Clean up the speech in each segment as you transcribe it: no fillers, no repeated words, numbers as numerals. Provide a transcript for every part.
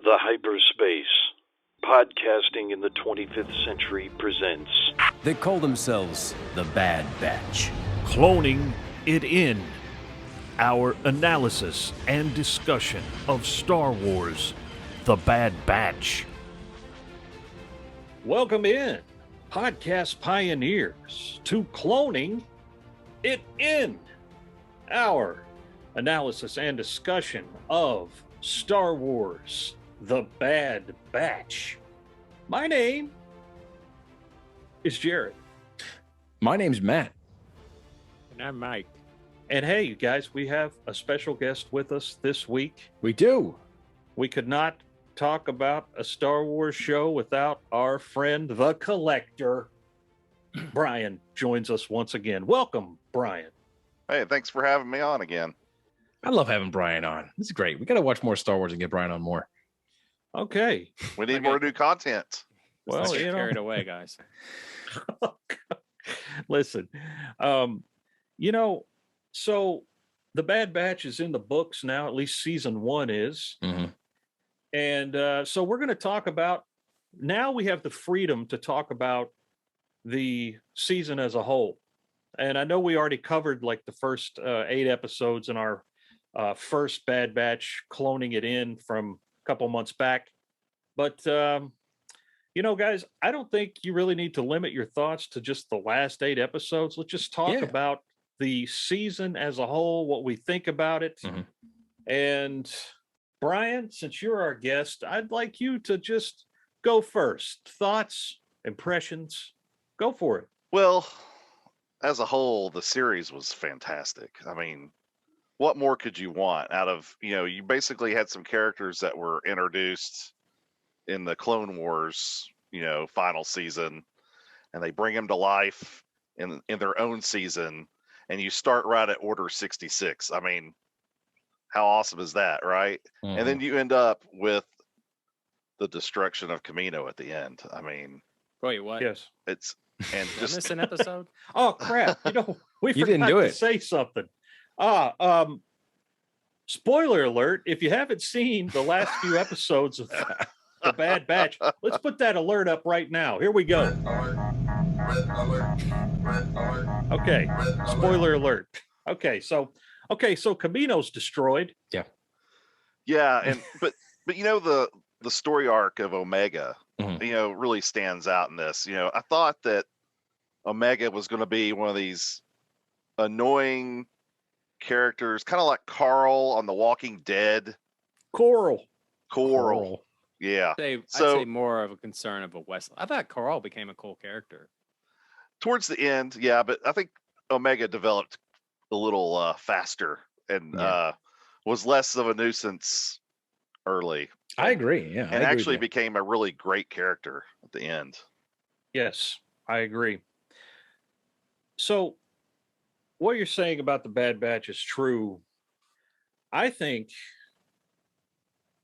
The Hyperspace, podcasting in the 25th century presents. They call themselves the Bad Batch. Cloning it in. Our analysis and discussion of Star Wars, The Bad Batch. Welcome in, podcast pioneers, to Cloning it in. Our analysis and discussion of Star Wars, The Bad Batch. My name is Jared. My name's Matt. And I'm Mike. And hey, you guys, we have a special guest with us this week. We do. We could not talk about a Star Wars show without our friend, the Collector. Brian joins us once again. Welcome, Brian. Hey, thanks for having me on again. I love having Brian on. This is great. We got to watch more Star Wars and get Brian on more. Okay. We need more new content. Well, Let's you get know, carried away, guys. listen, so the Bad Batch is in the books now, at least season 1 is. Mm-hmm. And so we're going to talk about, now we have the freedom to talk about the season as a whole. And I know we already covered like the first 8 episodes in our first Bad Batch, cloning it in from a couple months back. But, guys, I don't think you really need to limit your thoughts to just the last 8 episodes. Let's just talk about the season as a whole, what we think about it. Mm-hmm. And Brian, since you're our guest, I'd like you to just go first. Thoughts, impressions, go for it. Well, as a whole, the series was fantastic. I mean, what more could you want out of, you basically had some characters that were introduced in the Clone Wars, final season, and they bring them to life in their own season, and you start right at Order 66. I mean, how awesome is that, right? Mm-hmm. And then you end up with the destruction of Kamino at the end. I mean, Wait, what? Yes. it's and Did I just miss an episode? Oh crap! We You forgot didn't do to it. say something. Spoiler alert! If you haven't seen the last few episodes of the Bad Batch, let's put that alert up right now. Here we go. Okay, spoiler alert. Okay, so Kamino's destroyed. yeah, and but the story arc of Omega, Mhm. really stands out in this. I thought that Omega was going to be one of these annoying characters, kind of like Carl on The Walking Dead. Coral. Coral. Yeah. I'd So- say more of a concern of a Wesley. I thought Carl became a cool character. Towards the end, yeah, but I think Omega developed a little faster and Yeah. was less of a nuisance early, I agree. Yeah. and actually became a really great character at the end. Yes, I agree. So, what you're saying about the Bad Batch is true. I think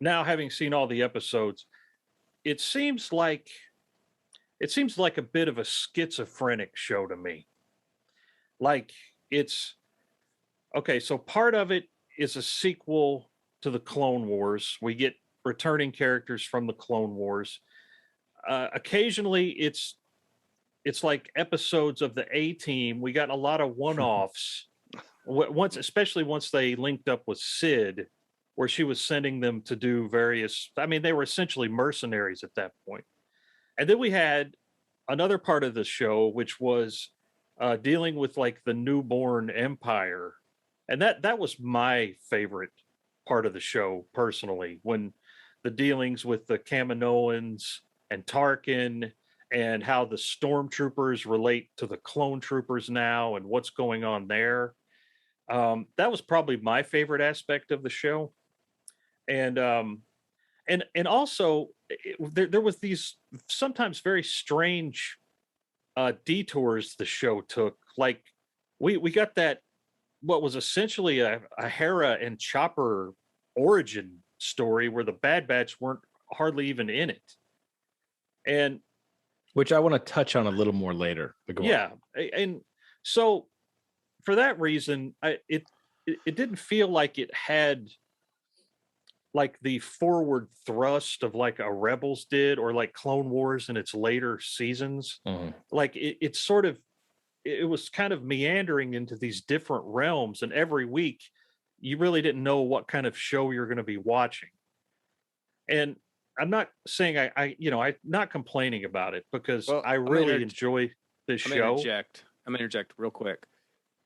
now, having seen all the episodes, it seems like a bit of a schizophrenic show to me. Like it's okay. So part of it is a sequel to the Clone Wars. We get returning characters from the Clone Wars. Occasionally, it's like episodes of the A-Team. We got a lot of one-offs. Especially once they linked up with Sid, where she was sending them to do various. I mean, they were essentially mercenaries at that point. And then we had another part of the show, which was dealing with like the newborn empire, and that was my favorite part of the show personally. When the dealings with the Kaminoans and Tarkin, and how the stormtroopers relate to the clone troopers now, and what's going on there. That was probably my favorite aspect of the show, and also there was these sometimes very strange detours the show took. Like we got that what was essentially a Hera and Chopper origin story where the Bad Batch weren't hardly even in it, and Which I want to touch on a little more later. But go on. yeah, and so for that reason, it didn't feel like it had like the forward thrust of like a Rebels did, or like Clone Wars in its later seasons. Mhm. Like it's sort of, it was kind of meandering into these different realms, and every week you really didn't know what kind of show you're going to be watching. And I'm not saying I'm not complaining about it, because Well, I I'm gonna really inter- enjoy this I'm show. gonna interject. I'm gonna interject real quick.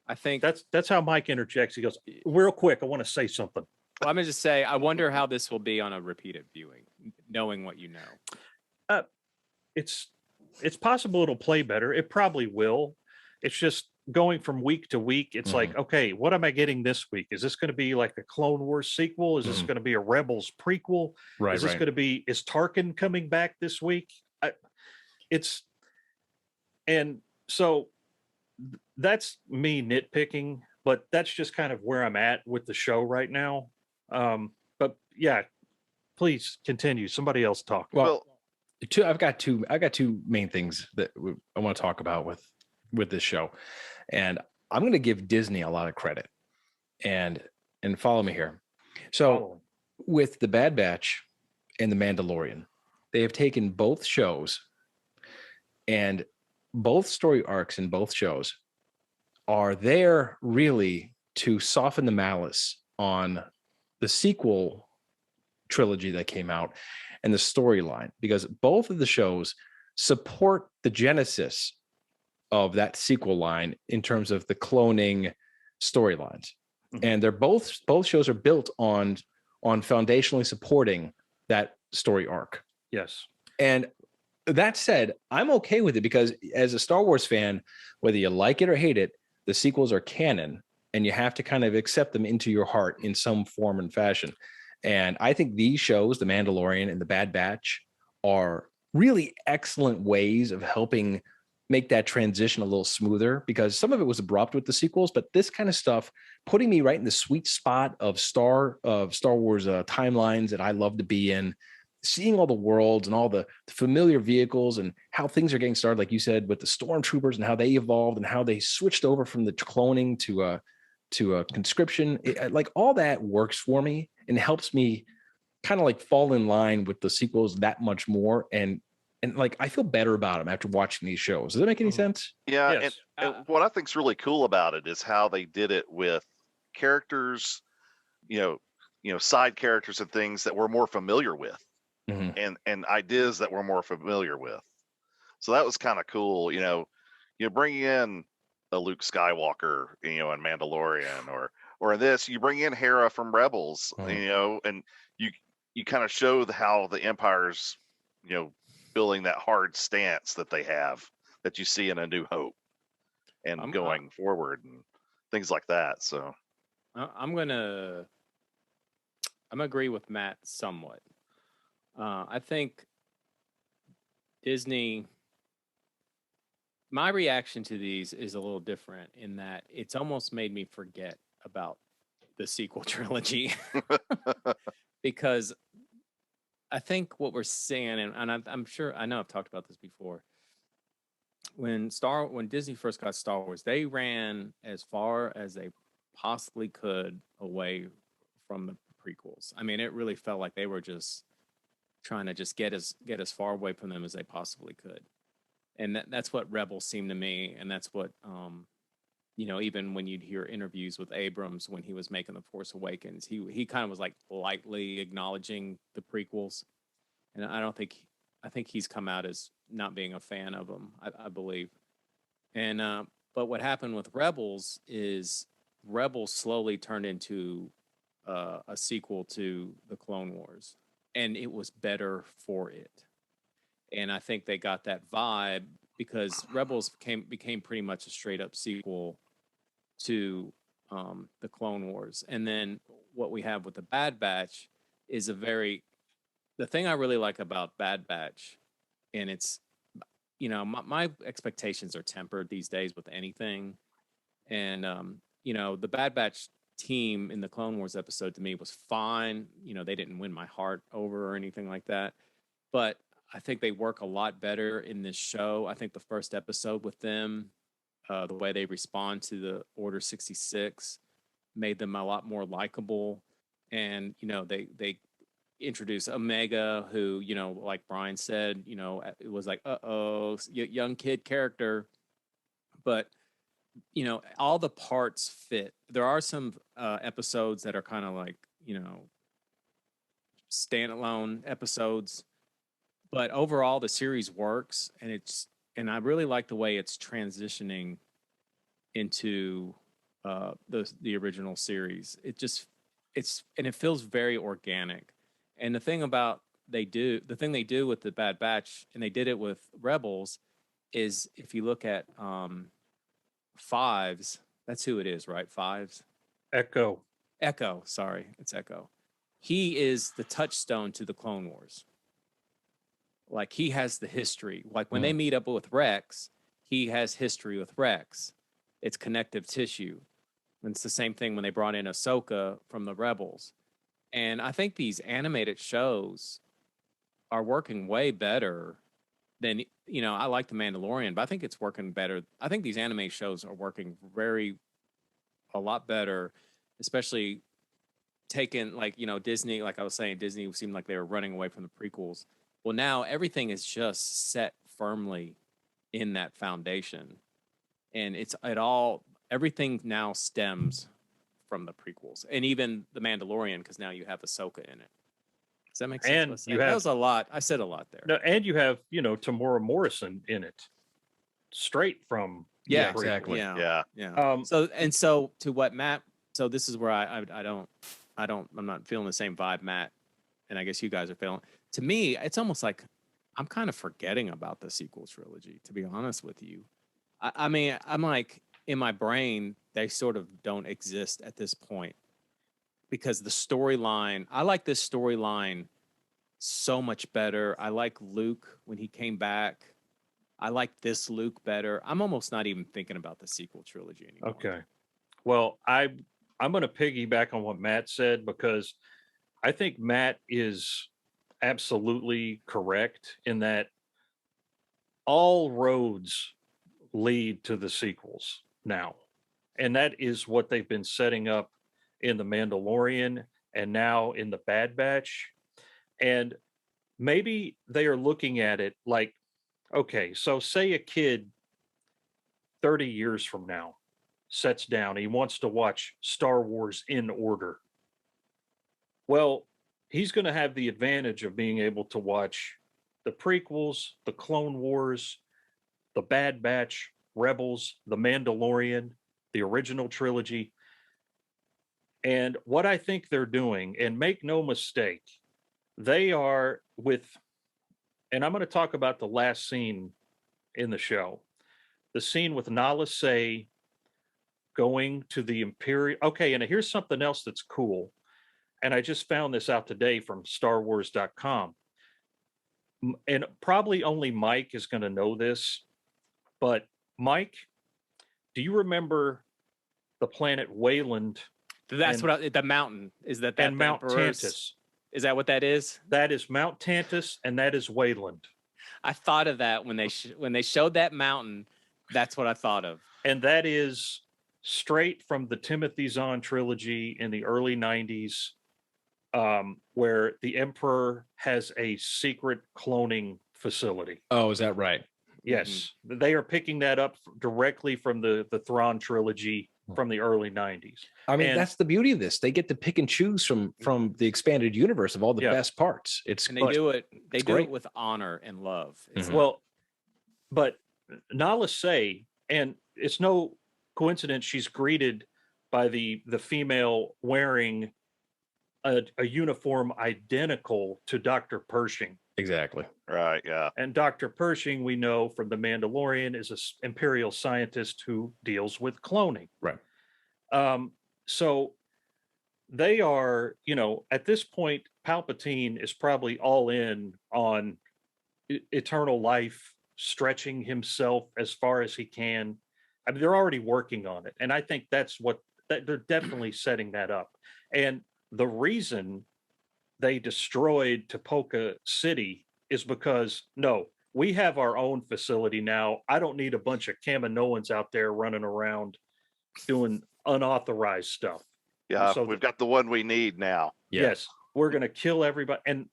I think That's how Mike interjects. He goes, real quick, I want to say something. well, I'm gonna just say I wonder how this will be on a repeated viewing, knowing what you know. It's possible it'll play better. It probably will. It's just going from week to week. It's like, okay, what am I getting this week? Is this going to be like a Clone Wars sequel? Is this going to be a Rebels prequel? Right, Is this right. going to be, is Tarkin coming back this week? It's, and so that's me nitpicking, but that's just kind of where I'm at with the show right now. But yeah, please continue. Somebody else talk. Well, I've got two main things that I want to talk about with this show, and I'm going to give Disney a lot of credit, and follow me here. So with the Bad Batch and the Mandalorian, they have taken both shows, and both story arcs in both shows are there really to soften the malice on the sequel trilogy that came out and the storyline, because both of the shows support the genesis of that sequel line in terms of the cloning storylines. And they're both shows are built on foundationally supporting that story arc. Yes. And that said, I'm okay with it, because as a Star Wars fan, whether you like it or hate it, the sequels are canon, and you have to kind of accept them into your heart in some form and fashion. And I think these shows, The Mandalorian and The Bad Batch, are really excellent ways of helping make that transition a little smoother, because some of it was abrupt with the sequels, but this kind of stuff, putting me right in the sweet spot of Star Wars timelines that I love to be in, seeing all the worlds and all the familiar vehicles and how things are getting started, like you said, with the stormtroopers and how they evolved and how they switched over from the cloning to a conscription. Like all that works for me and helps me kind of like fall in line with the sequels that much more. And like, I feel better about them after watching these shows. Does that make any sense? Yeah, Yes. and what I think's really cool about it is how they did it with characters, side characters and things that we're more familiar with, and ideas that we're more familiar with. So that was kind of cool. Bringing in a Luke Skywalker, in Mandalorian, or in this, you bring in Hera from Rebels, and you kind of show how the Empire's, building that hard stance that they have, that you see in A New Hope and going forward and things like that. So I'm gonna agree with Matt somewhat. I think Disney. My reaction to these is a little different in that it's almost made me forget about the sequel trilogy because I think what we're seeing, and I'm sure I know I've talked about this before. When Disney first got Star Wars, they ran as far as they possibly could away from the prequels. I mean, it really felt like they were just trying to just get as far away from them as they possibly could. And that's what Rebels seemed to me, and that's what even when you'd hear interviews with Abrams when he was making The Force Awakens, he kind of was like lightly acknowledging the prequels, and I think he's come out as not being a fan of them, I believe. And but what happened with Rebels is Rebels slowly turned into a sequel to the Clone Wars, and it was better for it. And I think they got that vibe because Rebels became pretty much a straight up sequel to the Clone Wars. And then what we have with the Bad Batch is the thing I really like about Bad Batch, and it's, my expectations are tempered these days with anything. And, the Bad Batch team in the Clone Wars episode to me was fine. They didn't win my heart over or anything like that. But I think they work a lot better in this show. I think the first episode with them, the way they respond to the Order 66 made them a lot more likable. And, they introduce Omega, who, like Brian said, it was like, young kid character, but all the parts fit. There are some episodes that are kind of like, standalone episodes, but overall the series works, and I really like the way it's transitioning into the original series. It feels very organic. And the thing they do with the Bad Batch, and they did it with Rebels, is if you look at Fives, that's who it is, right? Fives. Echo. Sorry, it's Echo. He is the touchstone to the Clone Wars. Like, he has the history. Like, when they meet up with Rex, he has history with Rex. It's connective tissue. And it's the same thing when they brought in Ahsoka from the Rebels. And I think these animated shows are working way better than, I like The Mandalorian, but I think it's working better. I think these anime shows are working a lot better, especially taking, like, Disney, like I was saying, Disney seemed like they were running away from the prequels. Well, now everything is just set firmly in that foundation. And everything now stems from the prequels, and even The Mandalorian, because now you have Ahsoka in it. Does that make sense? And that was a lot. I said a lot there. No, and you have, Tamora Morrison in it, straight from Yeah, the prequels. exactly. Yeah. So to what Matt. So this is where I'm not feeling the same vibe, Matt, and I guess you guys are feeling. To me, it's almost like I'm kind of forgetting about the sequel trilogy, to be honest with you. I mean, I'm like, in my brain, they sort of don't exist at this point, because the storyline, I like this storyline so much better. I like Luke when he came back. I like this Luke better. I'm almost not even thinking about the sequel trilogy anymore. Okay. Well, I'm going to piggyback on what Matt said, because I think Matt is absolutely correct in that all roads lead to the sequels now. And that is what they've been setting up in The Mandalorian and now in The Bad Batch. And maybe they are looking at it like, okay, so say a kid 30 years from now sits down, he wants to watch Star Wars in order. Well, he's going to have the advantage of being able to watch the prequels, the Clone Wars, the Bad Batch, Rebels, the Mandalorian, the original trilogy. And what I think they're doing, and make no mistake, they are and I'm going to talk about the last scene in the show, the scene with Nala Se going to the Imperial. Okay, and here's something else that's cool. And I just found this out today from StarWars.com. And probably only Mike is going to know this, but Mike, do you remember the planet Wayland? That's the mountain is that and Mount Emperor's? Tantus. Is that what that is? That is Mount Tantus, and that is Wayland. I thought of that when they showed that mountain. That's what I thought of. And that is straight from the Timothy Zahn trilogy in the early 90s, where the Emperor has a secret cloning facility. Oh, is that right? Yes, they are picking that up directly from the Thrawn trilogy from the early 90s. I mean, that's the beauty of this. They get to pick and choose from the expanded universe of all the best parts. They do it with honor and love. Well, but Nala Se, and it's no coincidence she's greeted by the female wearing a uniform identical to Dr. Pershing. Exactly. Right, yeah. And Dr. Pershing, we know from The Mandalorian, is an imperial scientist who deals with cloning. Right. So they are, at this point, Palpatine is probably all in on eternal life, stretching himself as far as he can. I mean, they're already working on it. And I think that they're definitely setting that up. And the reason they destroyed Tapoka City is because, no, we have our own facility now. I don't need a bunch of Kaminoans out there running around doing unauthorized stuff. Yeah, So we've got the one we need now. Yes. we're going to kill everybody. And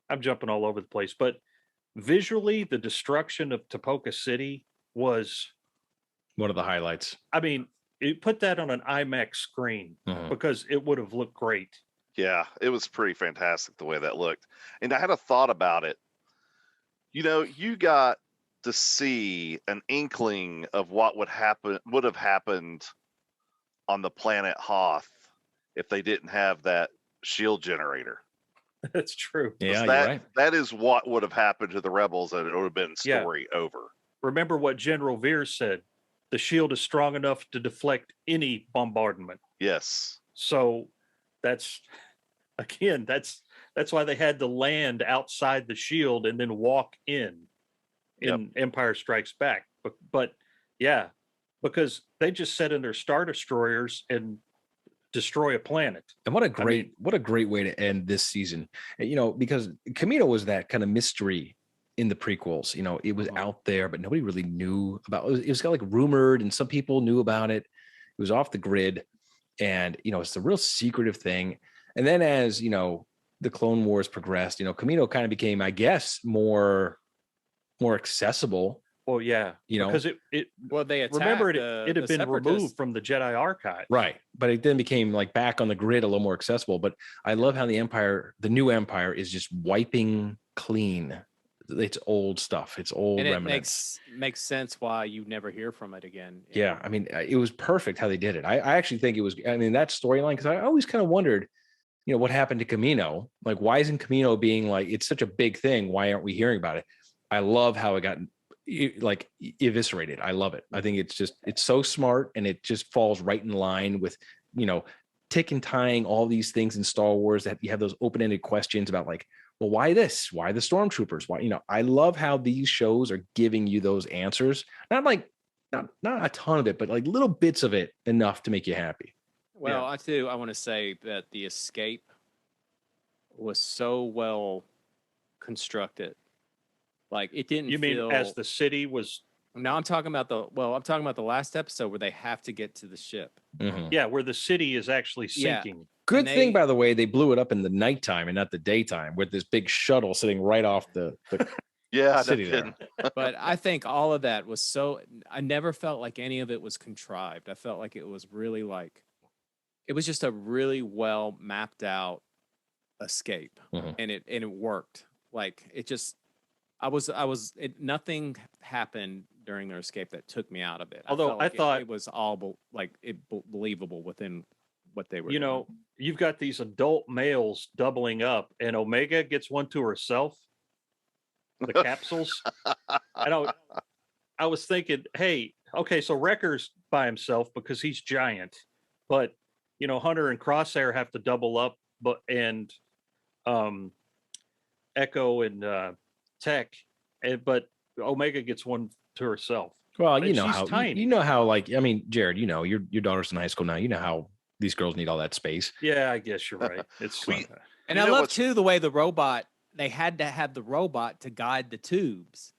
I'm jumping all over the place, but visually, the destruction of Tapoka City was, One of the highlights. I mean, it put that on an IMAX screen Mhm. because it would have looked great. Yeah, it was pretty fantastic the way that looked. And I had a thought about it. You know, you got to see an inkling of what would have happened on the planet Hoth if they didn't have that shield generator. That's true. 'Cause Yeah, you're that right. that is what would have happened to the rebels, and it would have been Yeah. story over. Remember what General Veer said: the shield is strong enough to deflect any bombardment. Yes. So that's again, that's why they had to land outside the shield and then walk in Empire Strikes Back. But yeah, because they just set in their Star Destroyers and destroy a planet. And what a great way to end this season. You know, because Camino was that kind of mystery in the prequels. You know, it was out there, but nobody really knew about it. It was kind of like rumored, and some people knew about it. It was off the grid, and you know, it's a real secretive thing. And then as you know, the Clone Wars progressed, you know, Camino kind of became, I guess, more accessible. Well, yeah, You know, because it Well, they attacked remember it the had been removed Separatists. from the Jedi archive. right, but it then became like back on the grid, a little more accessible. But I love how the new Empire, is just wiping clean. It's old stuff. It's old And it remnants. makes sense why you never hear from it again. Yeah, I mean, it was perfect how they did it. I actually think it was. I mean, that storyline, because I always kind of wondered, you know, what happened to Camino? Like, why isn't Camino being like, it's such a big thing? Why aren't we hearing about it? I love how it got like eviscerated. I love it. I think it's so smart, and it just falls right in line with, you know, tick and tying all these things in Star Wars, that you have those open-ended questions about like, well, why this? Why the stormtroopers? Why, you know, I love how these shows are giving you those answers. Not like not a ton of it, but like little bits of it enough to make you happy. Well, I want to say that the escape was so well constructed. Like it didn't You mean feel as the city was? No, I'm talking about the last episode where they have to get to the ship. Mhm. Yeah, where the city is actually Yeah. sinking. Good And thing, they- by the way, they blew it up in the nighttime and not the daytime, with this big shuttle sitting right off the Yeah, no city there. kidding. But I think all of that was so I never felt like any of it was contrived. I felt like it was really like it was just a really well mapped out escape. Mhm. And it worked. Like it just nothing happened during their escape that took me out of it. Although felt like I thought- it was all believable within what they were You doing. know, you've got these adult males doubling up, and Omega gets one to herself. The capsules. I was thinking, hey, okay, so Wrecker's by himself because he's giant, but you know, Hunter and Crosshair have to double up, and Echo and Tech, but Omega gets one to herself. Well, And you know she's how tiny. you know how, like, I mean, Jared, you know, your daughter's in high school now. You know how these girls need all that space. Yeah, I guess you're right. It's And You I know love what's- too the way they had to have the robot to guide the tubes.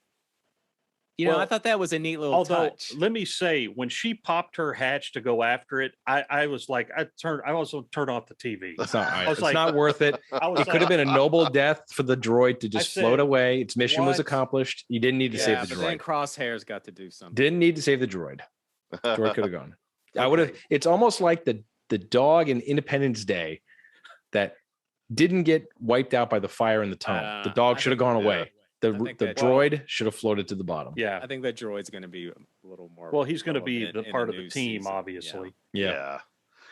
You know, I Well, thought that was a neat little although touch. let me say, when she popped her hatch to go after it, I was like, I also turned off the TV. It's not. was It's like- not worth it. I was It could have been a noble death for the droid to just said, float away. Its mission was "What?" accomplished. You didn't need to Yeah, save but the then droid. Crosshair's got to do something. Didn't need to save the droid. Droid could have gone. I would have. It's almost like the dog in Independence Day that didn't get wiped out by the fire in the tunnel. The dog I should have think- gone yeah. away. The I think the that- droid should have floated to the bottom. Yeah. I think that droid's going to be a little more. Well, he's going to be relevant the in part of the new team, season. Yeah. obviously. Yeah.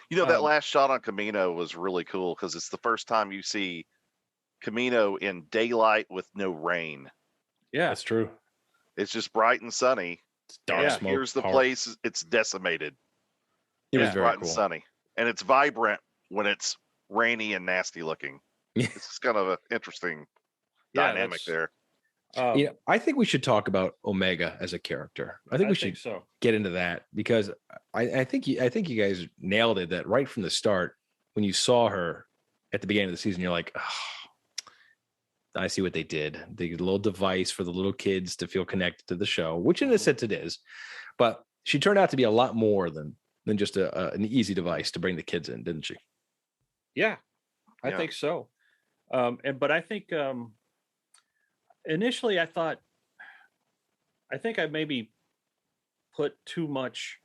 You know, that Um, last shot on Camino was really cool because it's the first time you see Camino in daylight with no rain. Yeah. That's true. It's just bright and sunny. It's dark Yeah. smoke. Here's the hard. place. It's decimated. It was Yeah, very bright cool. and sunny. And it's vibrant when it's rainy and nasty looking. Yeah. It's just kind of an interesting Yeah, dynamic that's- there. You know, I think we should talk about Omega as a character. I think we should so. get into that because I think you guys nailed it. That right from the start, when you saw her at the beginning of the season, you're like, oh, I see what they did. The little device for the little kids to feel connected to the show, which in a sense it is, but she turned out to be a lot more than just an easy device to bring the kids in, didn't she? Yeah. I Yeah. think so. But I think initially I think I maybe put too much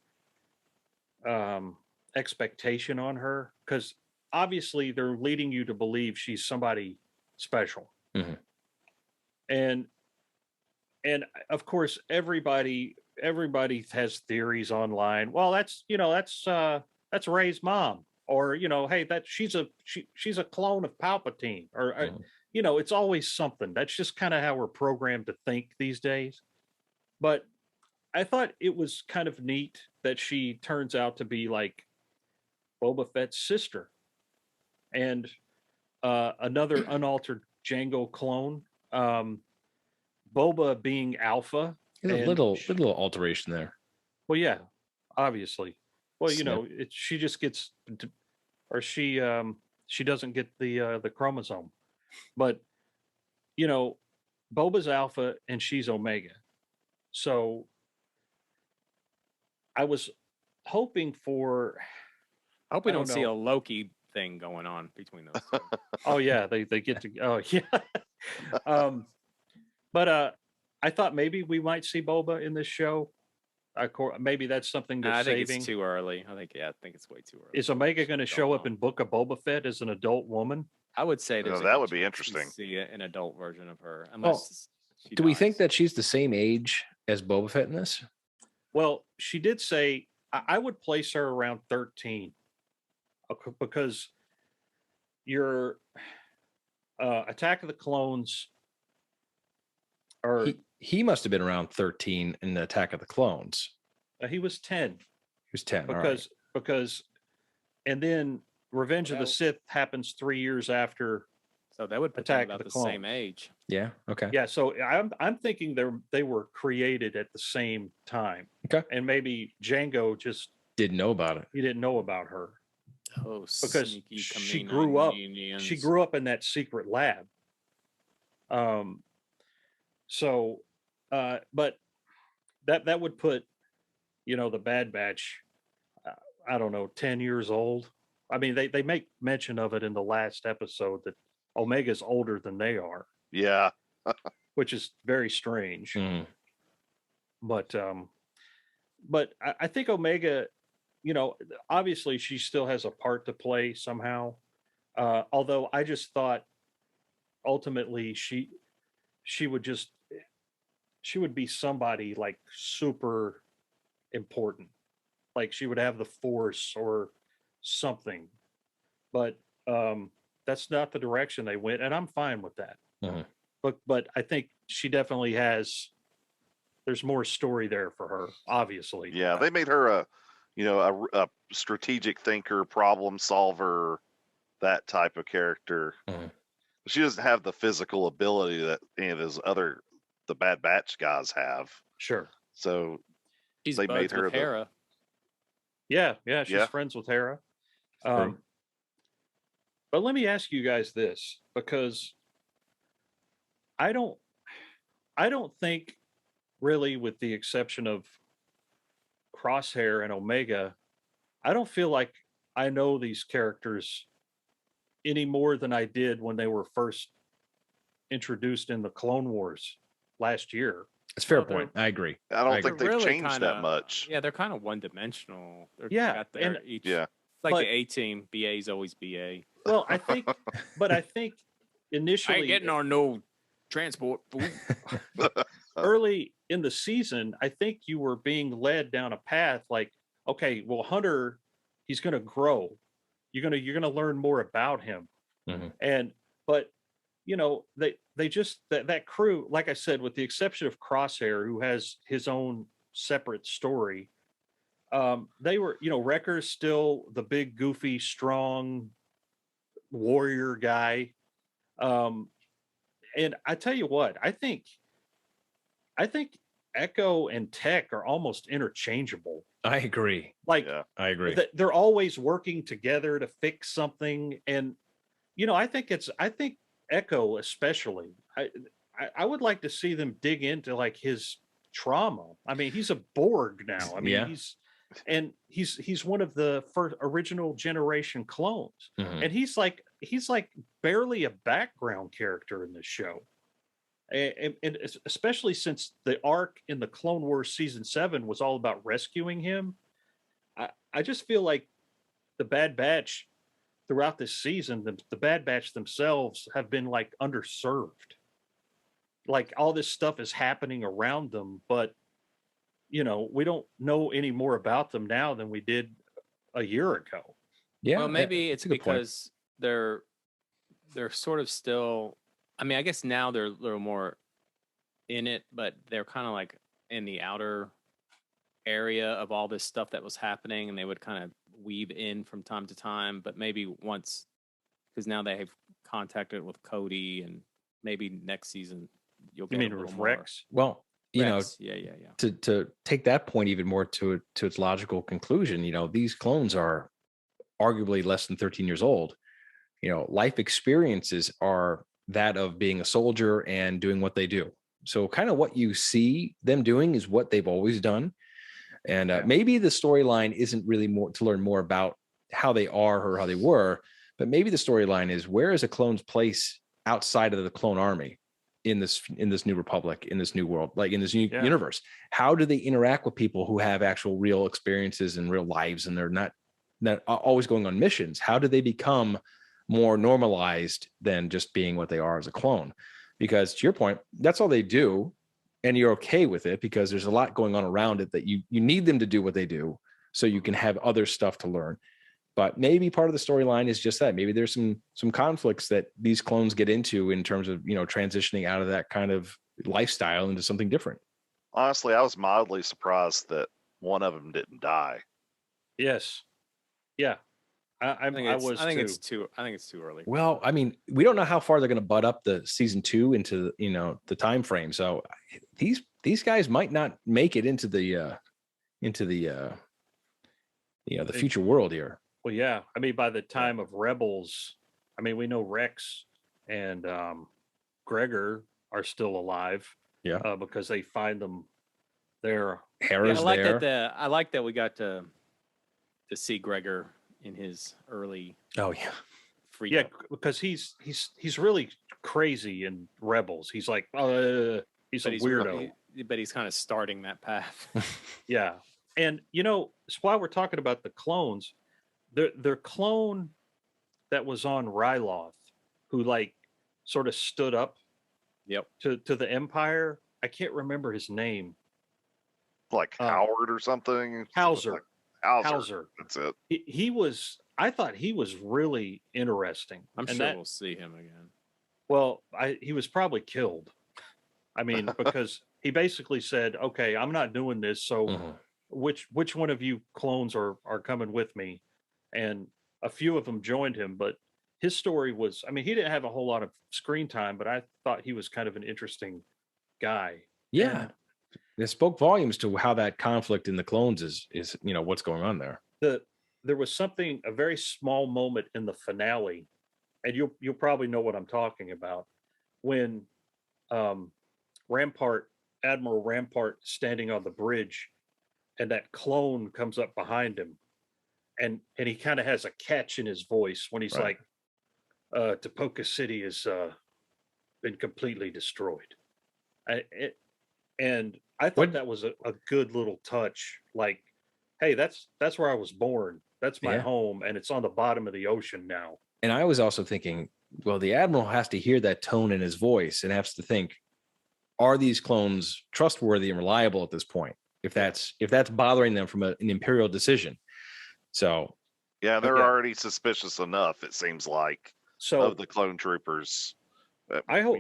expectation on her because obviously they're leading you to believe she's somebody special. Mhm. And of course everybody has theories online. Well, that's Ray's mom, or hey, that she's a clone of Palpatine, or Mhm. it's always something. That's just kind of how we're programmed to think these days. But I thought it was kind of neat that she turns out to be like Boba Fett's sister and another unaltered Django clone. Boba being Alpha. There's a And little alteration there. well, yeah, obviously. Well, Snip. she just gets, or she doesn't get the chromosome, but Boba's Alpha and she's Omega. So I was hoping for. I hope we I don't don't see a know. Loki thing going on between those two. Oh yeah, they get to. Oh yeah. But I thought maybe we might see Boba in this show. Maybe that's something they're I think saving. it's too early. I think it's way too early. Is for Omega what's going to show up on. in Book of Boba Fett as an adult woman? I would say there's a that good would be chance we interesting. See an adult version of her, unless she Do we think dies. that she's the same age as Boba Fett in this? Well, she did say I would place her around 13 because your Attack of the Clones or He must have been around 13 in the Attack of the Clones. he was 10 He was 10. all right. because and then Revenge of the Well, Sith happens 3 years after. So that would put Attack them of about the the same Clones. age. Yeah. Okay. Yeah, so I'm thinking they were created at the same time. Okay. And maybe Django just Didn't know about it. he didn't know about her Oh, because sneaky she Kamino grew up. Unions. She grew up in that secret lab. So, but that would put, the Bad Batch, I don't know, 10 years old. I mean, they make mention of it in the last episode that Omega's older than they are, Yeah. which is very strange. Mhm. But I think Omega, obviously she still has a part to play somehow. Although I just thought ultimately she would be somebody like super important, like she would have the Force or something. But that's not the direction they went, and I'm fine with that. Mhm. But I think she definitely has. There's more story there for her, obviously. Yeah. They made her a strategic thinker, problem solver, that type of character. Mhm. She doesn't have the physical ability that any of the Bad Batch guys have. Sure. So She's they made buds her with the- Hera. Yeah, she's Yeah. friends with Hera. True. But let me ask you guys this, because I don't think really, with the exception of Crosshair and Omega, I don't feel like I know these characters any more than I did when they were first introduced in the Clone Wars last year. It's a fair Well, they're- point. I agree. I don't I think They're they've really changed that much. Yeah, they're kind of one dimensional. They're Yeah, got their and- each. Yeah. It's like but- the A team. BA is always BA. Well, I think initially I ain't getting on no transport. fool. early in the season, I think you were being led down a path like, okay, well, Hunter, he's going to grow. You're going to learn more about him. Mhm. But they just that crew, like I said, with the exception of Crosshair, who has his own separate story, they were, Wrecker's still the big, goofy, strong warrior guy. And I tell you what, I think Echo and Tech are almost interchangeable. I agree. Like Yeah. I agree. they're always working together to fix something. And I think Echo especially. I would like to see them dig into like his trauma. I mean, he's a Borg now. I mean, Yeah. he's one of the first original generation clones. Mhm. And he's like he's like barely a background character in this show. And especially since the arc in the Clone Wars season 7 was all about rescuing him, I just feel like the Bad Batch throughout this season, the Bad Batch themselves have been like underserved. Like all this stuff is happening around them, but we don't know any more about them now than we did a year ago. Yeah. Well, maybe it's a good point. because they're sort of still. I mean, I guess now they're a little more in it, but they're kind of like in the outer area of all this stuff that was happening, and they would kind of weave in from time to time. But maybe once, because now they have contacted with Cody, and maybe next season you'll You get mean a little with more. Rex? Well, Rex, yeah. to take that point even more to its logical conclusion, these clones are arguably less than 13 years old. Life experiences are that of being a soldier and doing what they do. So kind of what you see them doing is what they've always done. And maybe the storyline isn't really more to learn more about how they are or how they were, but maybe the storyline is, where is a clone's place outside of the clone army in this new republic, in this new world, like in this new universe? How do they interact with people who have actual real experiences and real lives, and they're not always going on missions? How do they become more normalized than just being what they are as a clone? Because to your point, that's all they do, and you're okay with it because there's a lot going on around it that you need them to do what they do so you can have other stuff to learn. But maybe part of the storyline is just that. Maybe there's some conflicts that these clones get into in terms of transitioning out of that kind of lifestyle into something different. Honestly, I was mildly surprised that one of them didn't die. Yes. Yeah. I think it's too early. Well, I mean, we don't know how far they're going to butt up the season 2 into the time frame. So these guys might not make it into the future world here. Well, yeah. I mean, by the time of Rebels, I mean, we know Rex and Gregor are still alive. Yeah. Because they find them there. Hera's there. I like that we got to see Gregor in his early. Oh yeah. Freedom. Yeah, because he's really crazy in Rebels. He's like, he's a weirdo. But he's kind of starting that path. Yeah. And while we're talking about the clones, their clone that was on Ryloth, who like sort of stood up to the Empire. I can't remember his name. Like Howard or something. Hauser. Like Hauser. That's it. He was. I thought he was really interesting. I'm sure we'll see him again. Well, he was probably killed. I mean, because he basically said, "Okay, I'm not doing this. So, which one of you clones are coming with me?" And a few of them joined him. But his story was, I mean, he didn't have a whole lot of screen time, but I thought he was kind of an interesting guy. Yeah. And it spoke volumes to how that conflict in the clones is what's going on there. There was a very small moment in the finale, and you'll probably know what I'm talking about, when Admiral Rampart standing on the bridge, and that clone comes up behind him, and he kind of has a catch in his voice when he's like, Topoka City has been completely destroyed. And I thought that was a good little touch. Like, hey, that's where I was born. That's my home, and it's on the bottom of the ocean now. And I was also thinking, well, the Admiral has to hear that tone in his voice and has to think, are these clones trustworthy and reliable at this point? If that's bothering them from an Imperial decision. So yeah, they're already suspicious enough, it seems like, of the clone troopers. I hope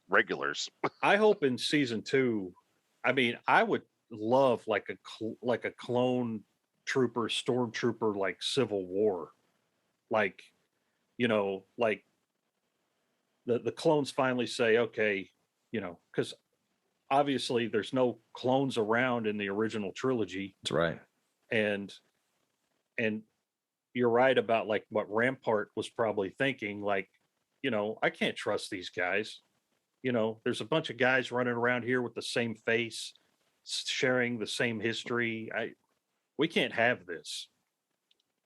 regulars. I hope in season 2, I mean, I would love like a clone trooper, stormtrooper, like Civil War, like like the clones finally say, okay, because obviously there's no clones around in the original trilogy. That's right. And you're right about like what Rampart was probably thinking, like, I can't trust these guys. There's a bunch of guys running around here with the same face, sharing the same history. We can't have this.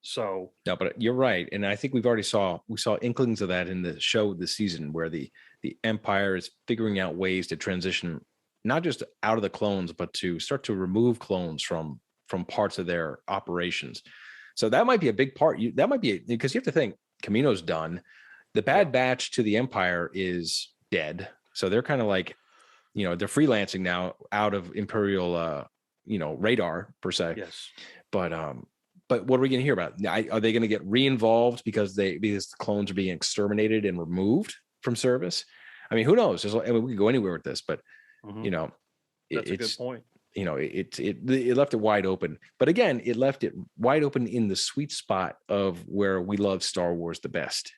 So No, but you're right, and I think we saw inklings of that in the show this season, where the Empire is figuring out ways to transition not just out of the clones, but to start to remove clones from parts of their operations. So that might be a big part. That might be because you have to think Kamino's done. The Bad Batch to the Empire is dead, so they're kind of like, they're freelancing now out of Imperial, radar per se. yes. But what are we going to hear about? Are they going to get re-involved because the clones are being exterminated and removed from service? I mean, who knows? We could go anywhere with this, but Mhm. That's a good point. it left it wide open. But again, it left it wide open in the sweet spot of where we love Star Wars the best.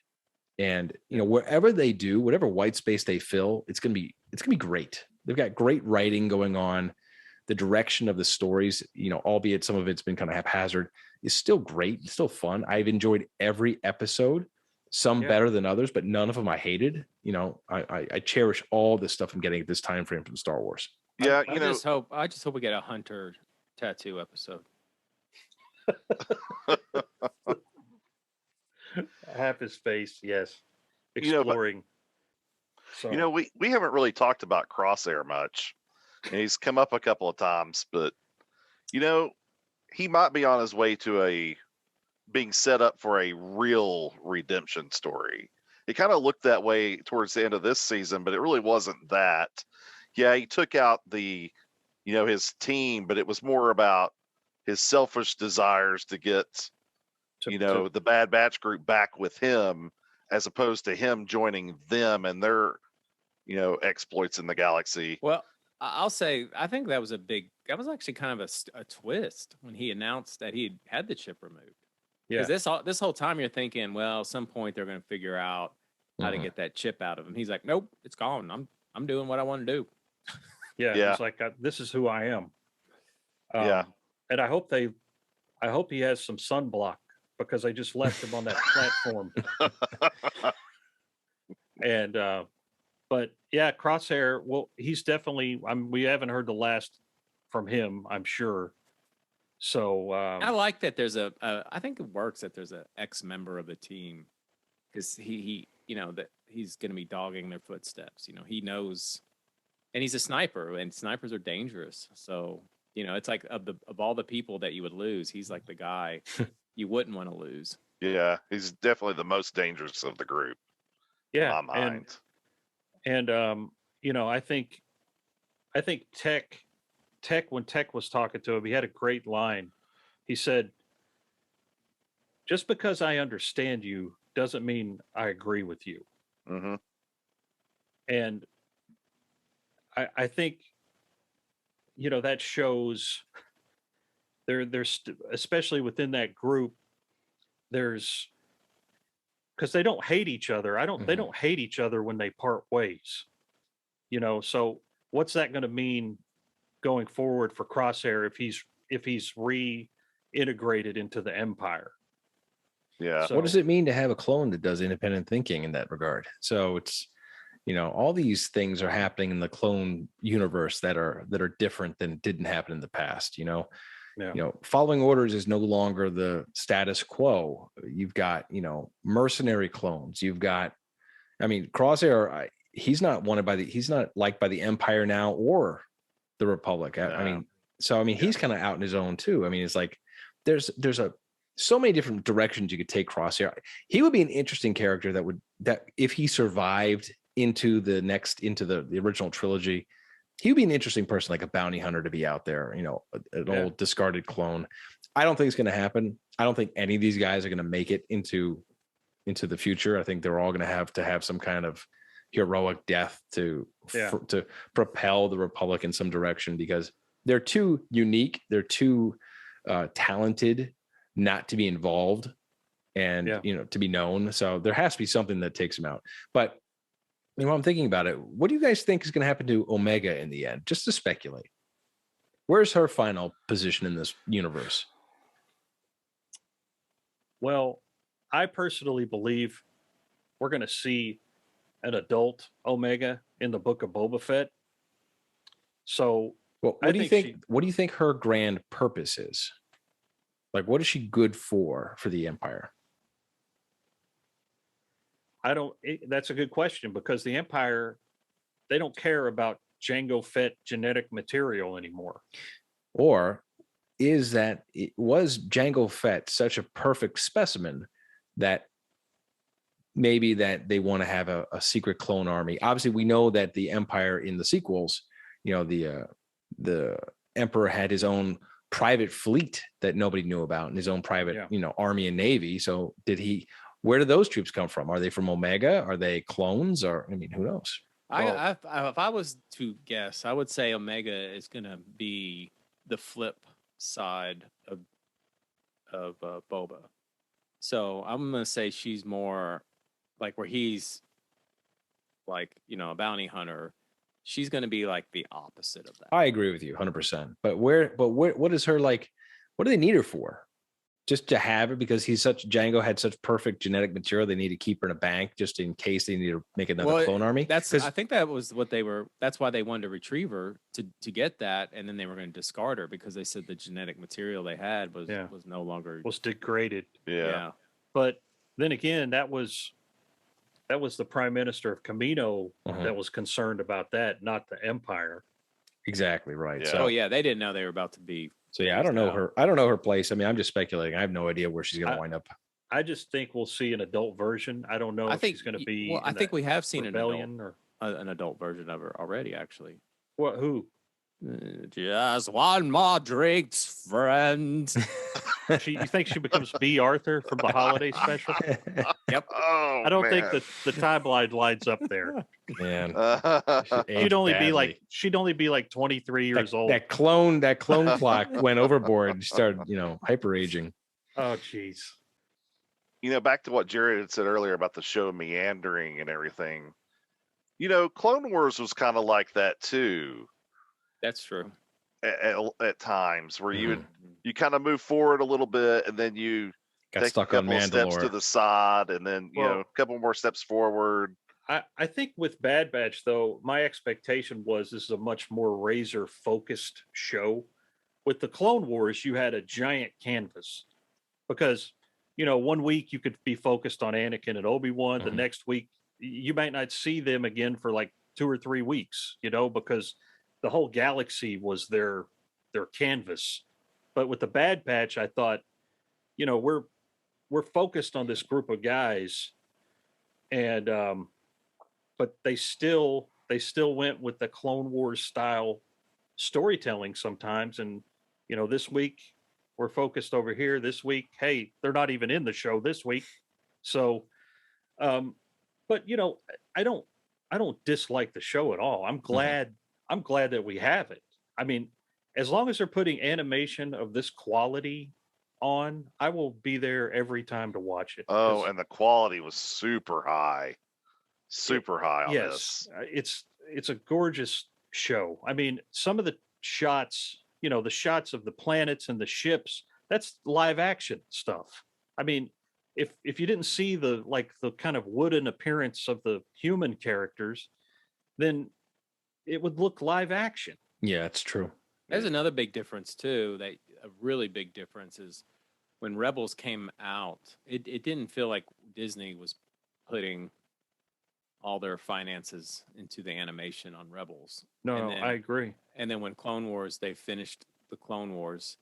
And wherever they do, whatever white space they fill, it's gonna be great. They've got great writing going on. The direction of the stories, albeit some of it's been kind of haphazard, is still great. It's still fun. I've enjoyed every episode, some better than others, but none of them I hated. I cherish all the stuff I'm getting at this time frame from Star Wars. Yeah, I just hope we get a Hunter tattoo episode. Half his face, yes. You know, but- Exploring. So we haven't really talked about Crosshair much. And he's come up a couple of times, but he might be on his way to being set up for a real redemption story. It kind of looked that way towards the end of this season, but it really wasn't that. Yeah, he took out his team, but it was more about his selfish desires to get the Bad Batch group back with him, as opposed to him joining them and their exploits in the galaxy. Well, I'll say I think that was actually kind of a twist when he announced that he had the chip removed. yeah. Because this whole time you're thinking, well, at some point they're going to figure out how to get that chip out of him. He's like, nope, it's gone. I'm doing what I want to do. Yeah. It's like this is who I am. Yeah. And I hope he has some sunblock, because I just left him on that platform. And but yeah, Crosshair, well, he's definitely we haven't heard the last from him, I'm sure. So I like that there's I think it works that there's an ex-member of the team, because he that he's going to be dogging their footsteps. He knows, and he's a sniper, and snipers are dangerous. So it's like of all the people that you would lose, he's like the guy you wouldn't want to lose. Yeah, he's definitely the most dangerous of the group. yeah, in my mind. and I think Tech, when Tech was talking to him, he had a great line. He said, "Just because I understand you doesn't mean I agree with you." Mm-hmm. And I think that shows there's especially within that group, there's, because they don't hate each other. They don't hate each other when they part ways. So what's that going to mean going forward for Crosshair if he's reintegrated into the Empire? Yeah. So, What does it mean to have a clone that does independent thinking in that regard? So it's, all these things are happening in the clone universe that are different than didn't happen in the past. Following orders is no longer the status quo. You've got, mercenary clones. You've got, Crosshair, he's not liked by the Empire now or the Republic. He's kind of out in his own too. It's like there's so many different directions you could take Crosshair. He would be an interesting character that if he survived into the original trilogy, he would be an interesting person, like a bounty hunter, to be out there, an old discarded clone. I don't think it's going to happen. I don't think any of these guys are going to make it into the future. I think they're all going to have some kind of heroic death to propel the Republic in some direction, because they're too unique. They're too talented not to be involved and, to be known. So there has to be something that takes them out. But I'm thinking about it, what do you guys think is going to happen to Omega in the end? Just to speculate. Where's her final position in this universe? Well, I personally believe we're going to see an adult Omega in the Book of Boba Fett. So, well, what do you think her grand purpose is? Like, what is she good for the Empire? That's a good question, because the Empire, they don't care about Jango Fett genetic material anymore. Or was Jango Fett such a perfect specimen that maybe that they want to have a secret clone army? Obviously, we know that the Empire in the sequels, the Emperor had his own private fleet that nobody knew about, and his own private, army and navy. So where did those troops come from? Are they from Omega? Are they clones? Or, I mean, who knows? If I was to guess, I would say Omega is going to be the flip side of Boba. So I'm going to say she's more like where he's like, a bounty hunter. She's going to be like the opposite of that. I agree with you 100%. But what is her like? What do they need her for? Just to have her because Jango had such perfect genetic material. They need to keep her in a bank just in case they need to make another clone army. I think that was what that's why they wanted to retrieve her to get that. And then they were going to discard her because they said the genetic material they had was no longer was degraded. Yeah. But then again, that was the Prime Minister of Kamino that was concerned about that, not the Empire. Exactly right. Yeah. So they didn't know they were about to be. So I don't know her. I don't know her place. I mean, I'm just speculating. I have no idea where she's going to wind up. I just think we'll see an adult version. I don't know if she's going to be. Well, I think we have seen Rebellion an adult version of her already. Actually, what? Who? Just one more drink, friend. You think she becomes B. Arthur from the holiday special? Yep. Oh, I don't think man. the timeline lines up there. Man, She'd only be like 23 years old. That clone clock went overboard and started, hyper aging. Oh, jeez. Back to what Jared had said earlier about the show meandering and everything. Clone Wars was kind of like that too. That's true. At times where you kind of move forward a little bit and then you got take stuck a on couple of steps Mandalore to the side and then a couple more steps forward. I think with Bad Batch, though, my expectation was this is a much more razor focused show. With the Clone Wars, you had a giant canvas because 1 week you could be focused on Anakin and Obi-Wan. The next week you might not see them again for like 2 or 3 weeks, because the whole galaxy was their canvas. But with the Bad Batch, I thought, we're focused on this group of guys, and but they still went with the Clone Wars style storytelling sometimes. And this week we're focused over here. This week, hey, they're not even in the show this week. So, but I don't dislike the show at all. I'm glad that we have it. I mean, as long as they're putting animation of this quality on, I will be there every time to watch it. Oh, and the quality was super high. Super high on this. It's a gorgeous show. I mean, some of the shots, the shots of the planets and the ships, that's live action stuff. I mean, if you didn't see the kind of wooden appearance of the human characters, then it would look live action. Yeah, it's true. There's another big difference too. A really big difference is when Rebels came out. It didn't feel like Disney was putting all their finances into the animation on Rebels. No, I agree. And then when Clone Wars, they finished the Clone Wars.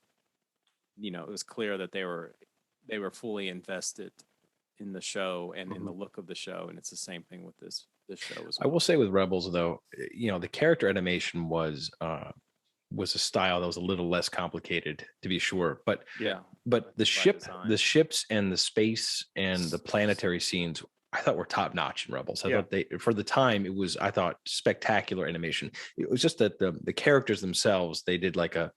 It was clear that they were fully invested in the show and in the look of the show, and it's the same thing with this show as well. I will say with Rebels though, the character animation was a style that was a little less complicated, to be sure. But the ships and the space and the planetary scenes, I thought were top notch in Rebels. I thought for the time it was, I thought, spectacular animation. It was just that the characters themselves, they did like it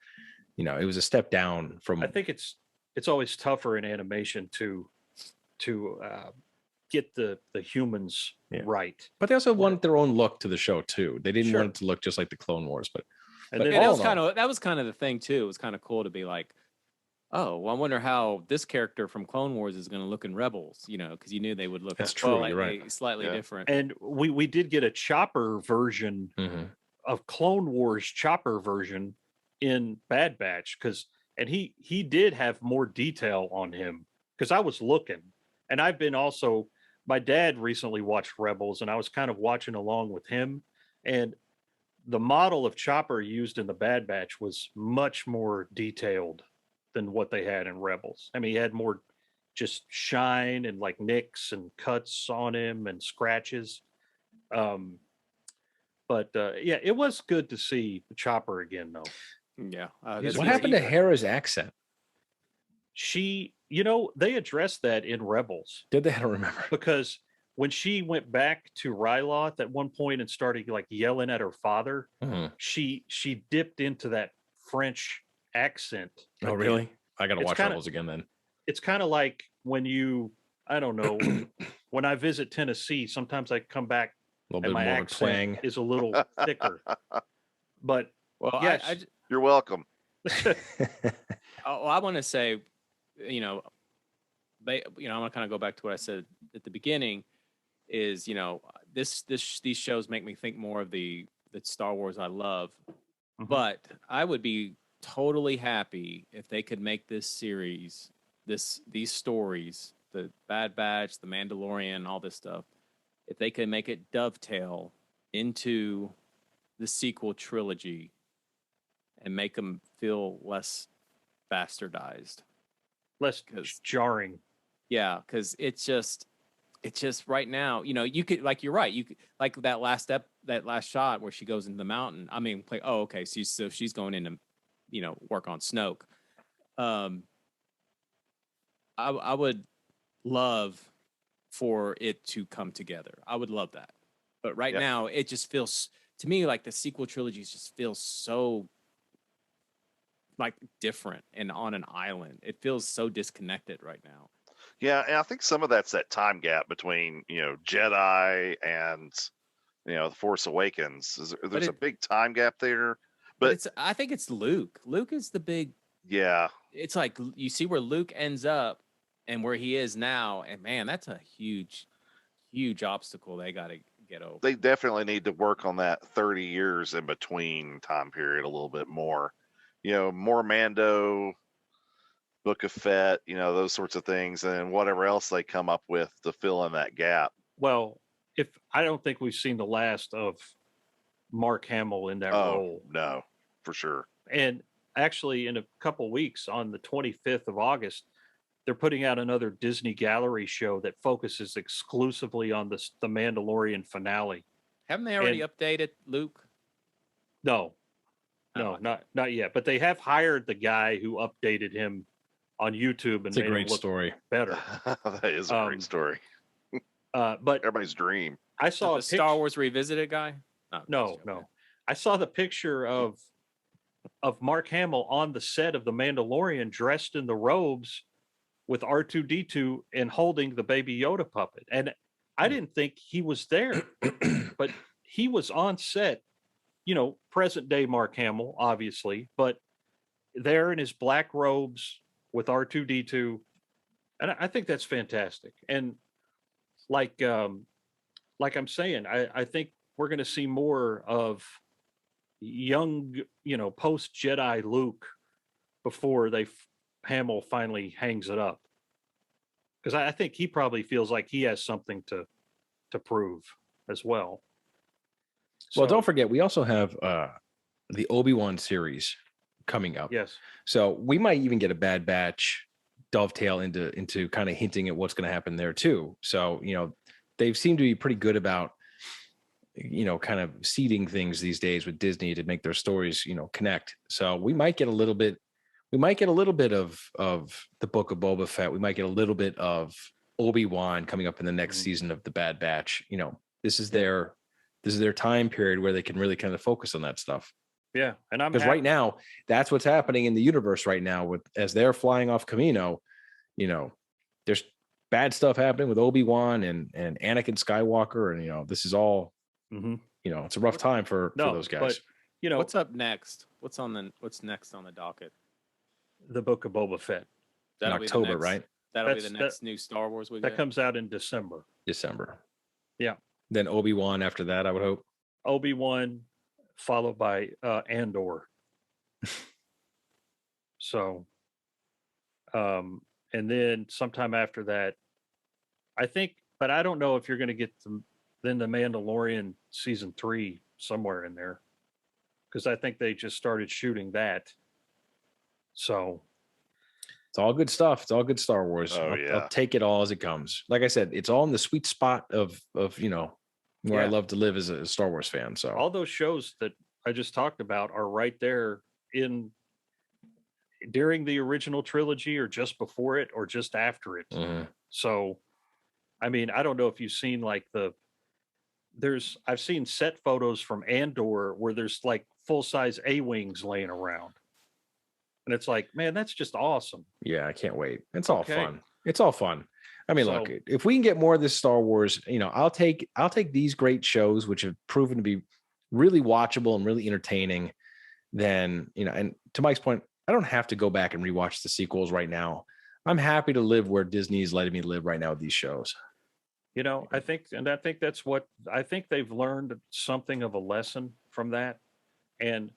was a step down from. I think it's always tougher in animation to get the humans right. But they also wanted their own look to the show too. They didn't want it to look just like the Clone Wars, but that was kind of the thing too. It was kind of cool to be like, oh, well, I wonder how this character from Clone Wars is going to look in Rebels, because you knew they would look slightly different. And we did get a Chopper version of Clone Wars Chopper version in Bad Batch, because and he did have more detail on him because I was looking, and I've been also. My dad recently watched Rebels, and I was kind of watching along with him, and the model of Chopper used in the Bad Batch was much more detailed than what they had in Rebels. I mean, he had more just shine and like nicks and cuts on him and scratches. Um, but yeah, it was good to see the Chopper again, though. Yeah. What happened to Hera's accent? She, they addressed that in Rebels Did they? I don't remember. because when she went back to Ryloth at one point and started like yelling at her father, Mhm. she dipped into that French accent. Oh, again. really? I got to It's watch kinda- Rebels again then. It's kind of like when I don't know, when I visit Tennessee, sometimes I come back A little and bit my more of a accent twang. is a little thicker. But Well, yes. You're welcome. I want to say, you know, I want to kind of go back to what I said at the beginning. Is these shows make me think more of the Star Wars I love, Mhm. but I would be totally happy if they could make this series, these stories, the Bad Batch, the Mandalorian, all this stuff, if they could make it dovetail into the sequel trilogy and make them feel less bastardized. less 'Cause- jarring. Yeah, because it's just right now, you could, like, you're right, you could, like that last shot where she goes into the mountain. I mean, like, oh, okay, so she's going in to work on Snoke. I would love for it to come together. I would love that, but right Yeah. now it just feels to me like the sequel trilogies just feel so like different and on an island. It feels so disconnected right now. Yeah, and I think some of that's that time gap between Jedi and the Force Awakens. There's a big time gap there. But I think it's Luke. Luke is the big. Yeah, It's like you see where Luke ends up and where he is now, and man, that's a huge obstacle they got to get over. they definitely need to work on that 30 years in between time period a little bit more. More Mando, Book of Fett, those sorts of things, and whatever else they come up with to fill in that gap. Well, I don't think we've seen the last of Mark Hamill in that role. No, for sure. And actually, in a couple weeks, on the 25th of August, they're putting out another Disney Gallery show that focuses exclusively on the Mandalorian finale. Haven't they already updated Luke? No, Oh, not yet. But they have hired the guy who updated him on YouTube and It's a made him great look story. better. That is a great story. But Everybody's dream. I saw the a Star Wars Revisited guy. No. I saw the picture of Mark Hamill on the set of The Mandalorian dressed in the robes with R2D2 and holding the Baby Yoda puppet. And I didn't think he was there, but he was on set, present day Mark Hamill, obviously, but there in his black robes with R2D2. And I think that's fantastic. And like I'm saying, I think we're going to see more of young, post Jedi Luke before Hamill finally hangs it up. Because I think he probably feels like he has something to prove as well. Well, So, don't forget, we also have the Obi-Wan series coming up. Yes. So we might even get a Bad Batch dovetail into kind of hinting at what's going to happen there too. So, they seem to be pretty good about, kind of seeding things these days with Disney to make their stories, connect. So we might get a little bit of the Book of Boba Fett. We might get a little bit of Obi-Wan coming up in the next season of the Bad Batch. This is their time period where they can really kind of focus on that stuff. Yeah. And I'm Because right now, that's what's happening in the universe right now as they're flying off Camino, there's bad stuff happening with Obi-Wan and Anakin Skywalker. And, this is all, it's a rough time for those guys. But, what's up next? What's next on the docket? the Book of Boba Fett. In October, right? That'll be the next new Star Wars we That get. comes out in December. Yeah. Then Obi-Wan after that, I would hope. Obi-Wan followed by Andor. So, and then sometime after that, I think, but I don't know if you're going to get then the Mandalorian season 3 somewhere in there, because I think they just started shooting that. So It's all good stuff. It's all good Star Wars. Oh, I'll yeah. take it all as it comes. Like I said, it's all in the sweet spot of where I Yeah. love to live as a Star Wars fan. So all those shows that I just talked about are right there in during the original trilogy or just before it or just after it. Mhm. So, I mean, I don't know if you've seen like I've seen set photos from Andor where there's like full size A-wings laying around. And it's like, man, that's just awesome. Yeah, I can't wait. It's all Okay. fun. It's all fun. I mean, look, So- if we can get more of this Star Wars, I'll take these great shows which have proven to be really watchable and really entertaining. Then, and to Mike's point, I don't have to go back and rewatch the sequels right now. I'm happy to live where Disney's letting me live right now with these shows. I think that's what I think they've learned something of a lesson from that. And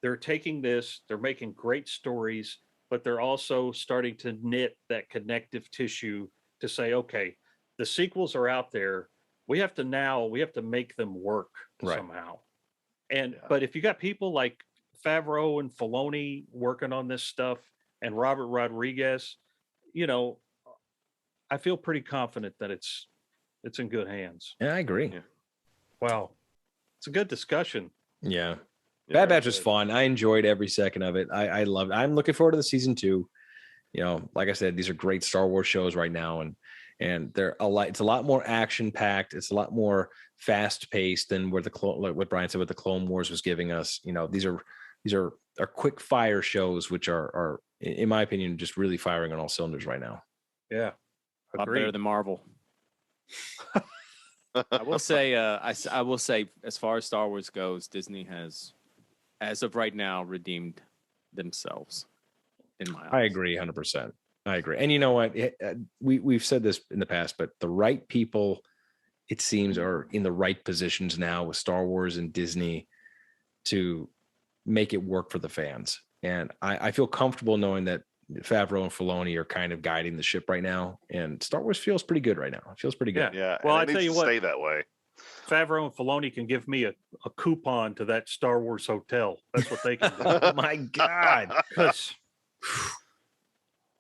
they're taking this, they're making great stories, but they're also starting to knit that connective tissue to say, okay, the sequels are out there. We have to make them work Right. somehow. And Yeah. but if you got people like Favreau and Filoni working on this stuff and Robert Rodriguez, I feel pretty confident that it's in good hands. Yeah, I agree. Yeah. Wow. It's a good discussion. Yeah. Yeah, Bad very Batch was good. fun. I enjoyed every second of it. I loved it. I'm looking forward to the season 2. Like I said, these are great Star Wars shows right now, and they're it's a lot more action packed. It's a lot more fast paced than where like what Brian said, what the Clone Wars was giving us. These are quick fire shows, which are in my opinion just really firing on all cylinders right now. Yeah. A lot better Agreed. than Marvel. I will say, I will say, as far as Star Wars goes, Disney has, as of right now, redeemed themselves. In my eyes, I agree 100%. I agree. And you know what? We've said this in the past, but the right people, it seems, are in the right positions now with Star Wars and Disney to make it work for the fans. And I feel comfortable knowing that Favreau and Filoni are kind of guiding the ship right now. And Star Wars feels pretty good right now. It feels pretty good. Yeah. Well, and I it tell needs you to what- stay that way. Favreau and Filoni can give me a coupon to that Star Wars hotel. That's what they can do. Oh my God. 'Cause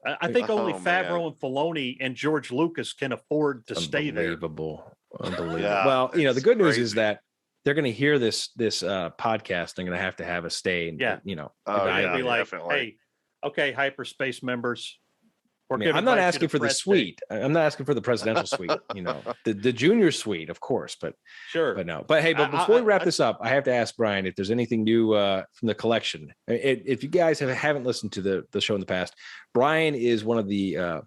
I think only Oh, man. Favreau and Filoni and George Lucas can afford to stay there. Unbelievable. Unbelievable. Yeah, Well, the it's good news is crazy. that they're going to hear this podcast. They're going to have a stay. And, Yeah. Oh, They're yeah, gonna be like, definitely. hey, okay, hyperspace members. We're I mean, gonna I'm not invite you asking to for the press day." suite. I'm not asking for the presidential suite. The junior suite, of course, but Sure. no. But hey, but I- before we wrap I- this up, I have to ask Brian if there's anything new from the collection. If you guys haven't listened to the show in the past, Brian is one of the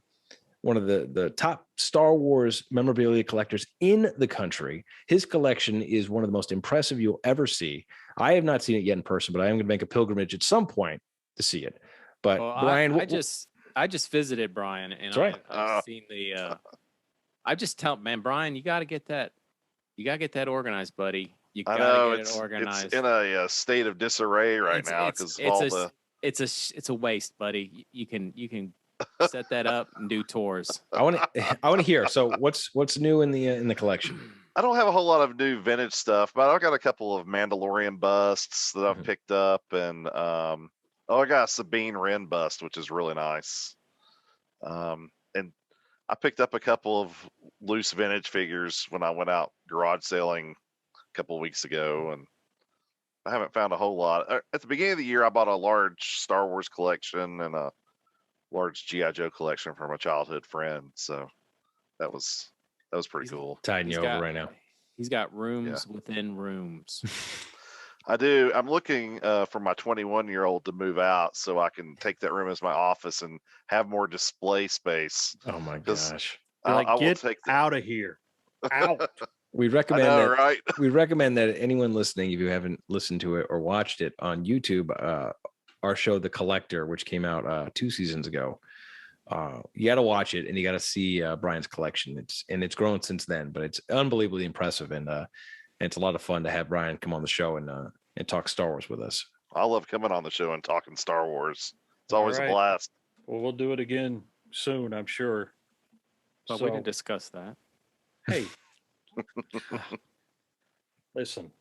top Star Wars memorabilia collectors in the country. His collection is one of the most impressive you'll ever see. I have not seen it yet in person, but I am going to make a pilgrimage at some point to see it. But Well, Brian, I just visited Brian, and That's right. I've seen the. I just tell Brian, you got to get that. You got to get that organized, buddy. You I got know to get it's it organized. in a state of disarray right now because of all the. It's a waste, buddy. You can set that up and do tours. I want to hear. So what's new in the collection? I don't have a whole lot of new vintage stuff, but I've got a couple of Mandalorian busts that I've Mhm. picked up, and I got a Sabine Wren bust, which is really nice. And I picked up a couple of loose vintage figures when I went out garage sailing a couple of weeks ago, and I haven't found a whole lot. At the beginning of the year, I bought a large Star Wars collection and a large GI Joe collection from a childhood friend, so that was pretty cool. Tiding you He's over got- right now. He's got rooms within rooms. I do. I'm looking for my 21-year-old to move out so I can take that room as my office and have more display space. Oh my 'Cause gosh. You're like, I will get take out of here. Out. We I recommend know, that. right? We recommend that anyone listening, if you haven't listened to it or watched it on YouTube, our show The Collector, which came out 2 seasons ago, you got to watch it and you got to see Brian's collection. It's grown since then, but it's unbelievably impressive, and it's a lot of fun to have Brian come on the show and talk Star Wars with us. I love coming on the show and talking Star Wars. It's always All a right. blast. Well, we'll do it again soon, I'm sure. But we didn't discuss that. Hey, listen,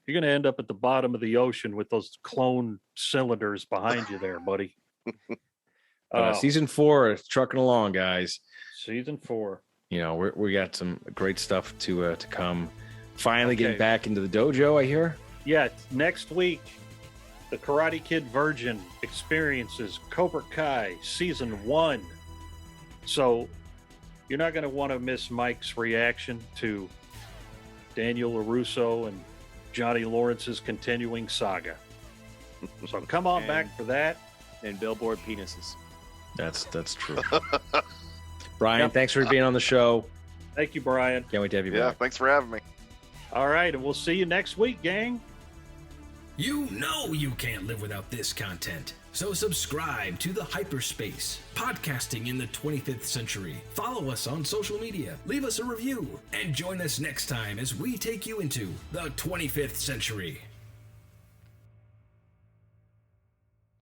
you're going to end up at the bottom of the ocean with those clone cylinders behind you there, buddy. Season 4 is trucking along, guys. Season 4. You know, we got some great stuff to come. Finally Okay. getting back into the dojo, I hear. Yeah, next week, the Karate Kid Virgin experiences Cobra Kai Season 1. So you're not going to want to miss Mike's reaction to Daniel LaRusso and Johnny Lawrence's continuing saga. So come on back for that. And billboard penises. That's true. Brian, Yep. thanks for being on the show. Thank you, Brian. Can't wait to have you Yeah, back. thanks for having me. All right, and we'll see you next week, gang. You know you can't live without this content. So subscribe to The Hyperspace, podcasting in the 25th century. Follow us on social media, leave us a review, and join us next time as we take you into the 25th century.